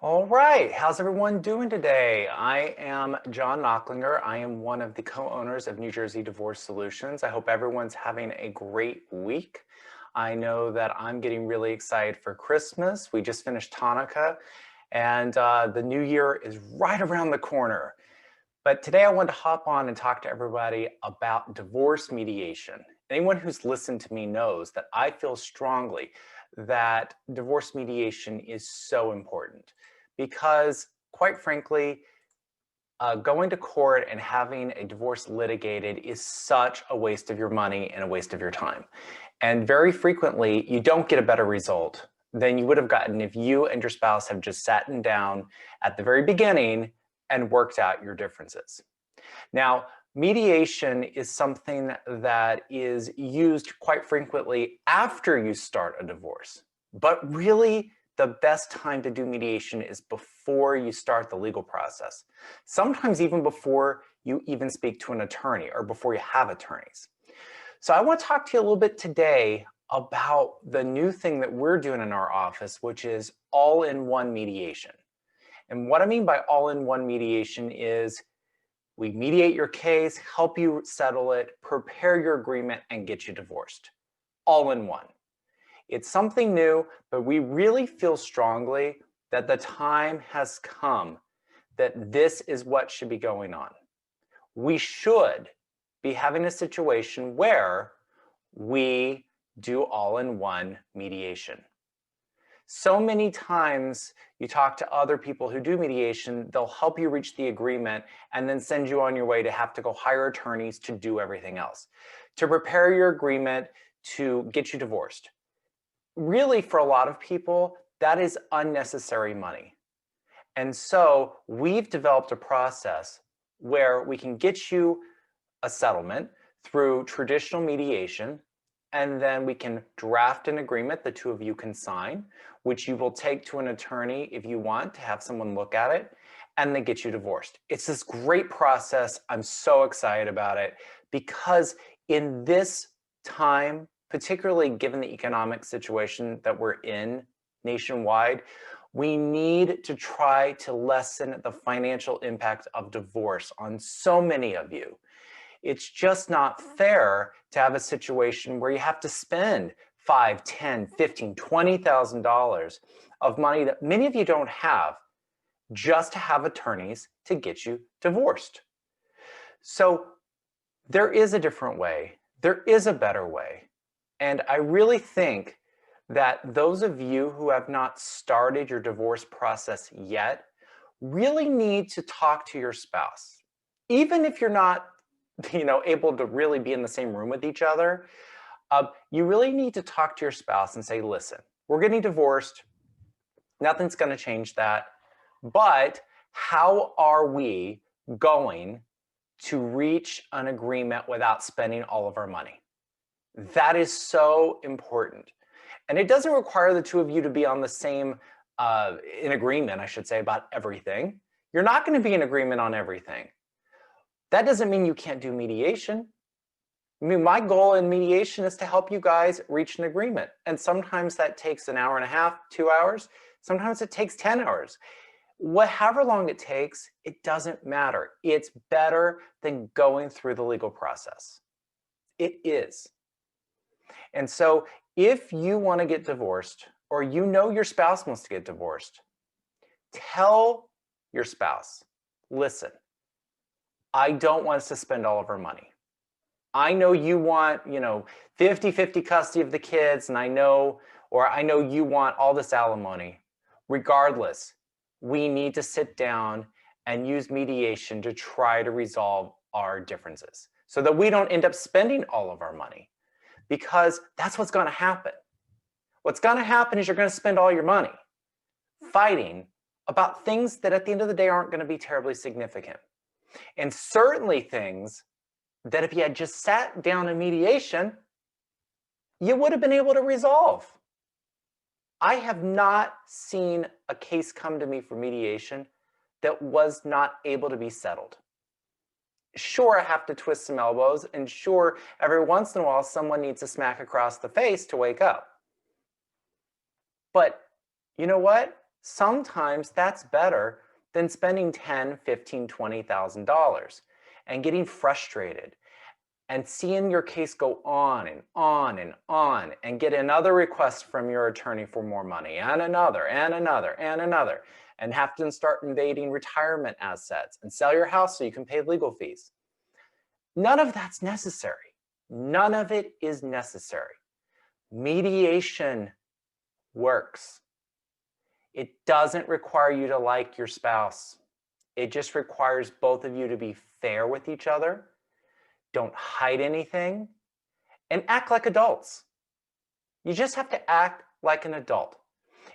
All right, how's everyone doing today? I am John Nachlinger. I am one of the co-owners of New Jersey Divorce Solutions. I hope everyone's having a great week. I know that I'm getting really excited for Christmas. We just finished Hanukkah, and the new year is right around the corner. But today I want to hop on and talk to everybody about divorce mediation. Anyone who's listened to me knows that I feel strongly that divorce mediation is so important because, quite frankly, going to court and having a divorce litigated is such a waste of your money and a waste of your time. And very frequently, you don't get a better result than you would have gotten if you and your spouse have just sat down at the very beginning and worked out your differences. Now, mediation is something that is used quite frequently after you start a divorce, but really the best time to do mediation is before you start the legal process. Sometimes even before you even speak to an attorney or before you have attorneys. So I want to talk to you a little bit today about the new thing that we're doing in our office, which is all-in-one mediation. And what I mean by all-in-one mediation is we mediate your case, help you settle it, prepare your agreement, and get you divorced. All in one. It's something new, but we really feel strongly that the time has come that this is what should be going on. We should be having a situation where we do all-in-one mediation. So many times you talk to other people who do mediation, they'll help you reach the agreement and then send you on your way to have to go hire attorneys to do everything else, to prepare your agreement to get you divorced. Really, for a lot of people, that is unnecessary money. And so we've developed a process where we can get you a settlement through traditional mediation, and then we can draft an agreement the two of you can sign, which you will take to an attorney if you want to have someone look at it, and then get you divorced. It's this great process. I'm so excited about it because in this time, particularly given the economic situation that we're in nationwide, we need to try to lessen the financial impact of divorce on so many of you. It's just not fair to have a situation where you have to spend $5, $10, $15, $20,000 of money that many of you don't have just to have attorneys to get you divorced. So there is a different way. There is a better way. And I really think that those of you who have not started your divorce process yet really need to talk to your spouse. Even if you're not able to really be in the same room with each other, you really need to talk to your spouse and say, listen, we're getting divorced. Nothing's going to change that. But how are we going to reach an agreement without spending all of our money? That is so important. And it doesn't require the two of you to be on the same, in agreement, I should say, about everything. You're not going to be in agreement on everything. That doesn't mean you can't do mediation. I mean, my goal in mediation is to help you guys reach an agreement. And sometimes that takes an hour and a half, 2 hours. Sometimes it takes 10 hours. However long it takes, it doesn't matter. It's better than going through the legal process. It is. And so if you want to get divorced, or your spouse wants to get divorced, tell your spouse, listen, I don't want us to spend all of our money. I know you want, 50-50 custody of the kids, and I know you want all this alimony. Regardless, we need to sit down and use mediation to try to resolve our differences so that we don't end up spending all of our money, because that's what's going to happen. What's going to happen is you're going to spend all your money fighting about things that at the end of the day aren't going to be terribly significant. And certainly things that if you had just sat down in mediation, you would have been able to resolve. I have not seen a case come to me for mediation that was not able to be settled. Sure, I have to twist some elbows, and sure, every once in a while, someone needs a smack across the face to wake up. But you know what? Sometimes that's better than spending $10, $15, $20,000 and getting frustrated and seeing your case go on and on and on and get another request from your attorney for more money and another and another and another and have to start invading retirement assets and sell your house so you can pay legal fees. None of that's necessary. None of it is necessary. Mediation works. It doesn't require you to like your spouse. It just requires both of you to be fair with each other. Don't hide anything and act like adults. You just have to act like an adult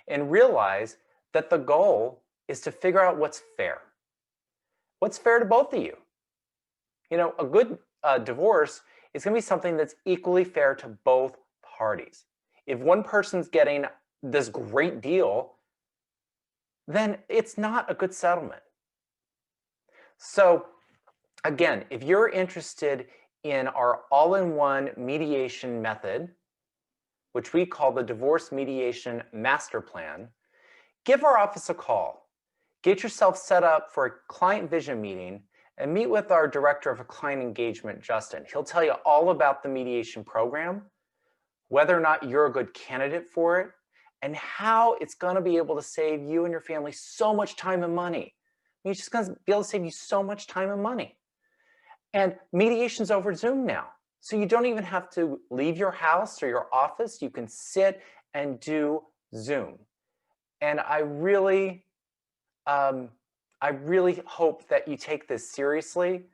and realize that the goal is to figure out what's fair. What's fair to both of you? You know, a good divorce is going to be something that's equally fair to both parties. If one person's getting this great deal, then it's not a good settlement. So again, if you're interested in our all-in-one mediation method, which we call the Divorce Mediation Master Plan, give our office a call. Get yourself set up for a client vision meeting and meet with our Director of Client Engagement, Justin. He'll tell you all about the mediation program, whether or not you're a good candidate for it, and how it's going to be able to save you and your family so much time and money. I mean, it's just going to be able to save you so much time and money. And mediation's over Zoom now. So you don't even have to leave your house or your office. You can sit and do Zoom. And I really hope that you take this seriously.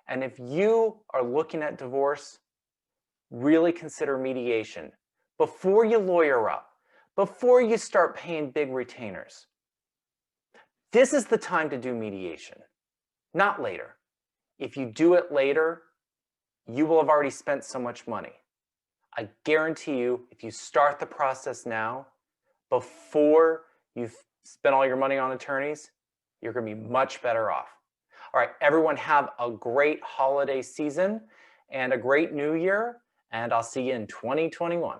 And if you are looking at divorce, really consider mediation before you lawyer up, before you start paying big retainers. This is the time to do mediation, not later. If you do it later, you will have already spent so much money. I guarantee you, if you start the process now, before you've spent all your money on attorneys, you're going to be much better off. All right, everyone have a great holiday season and a great new year, and I'll see you in 2021.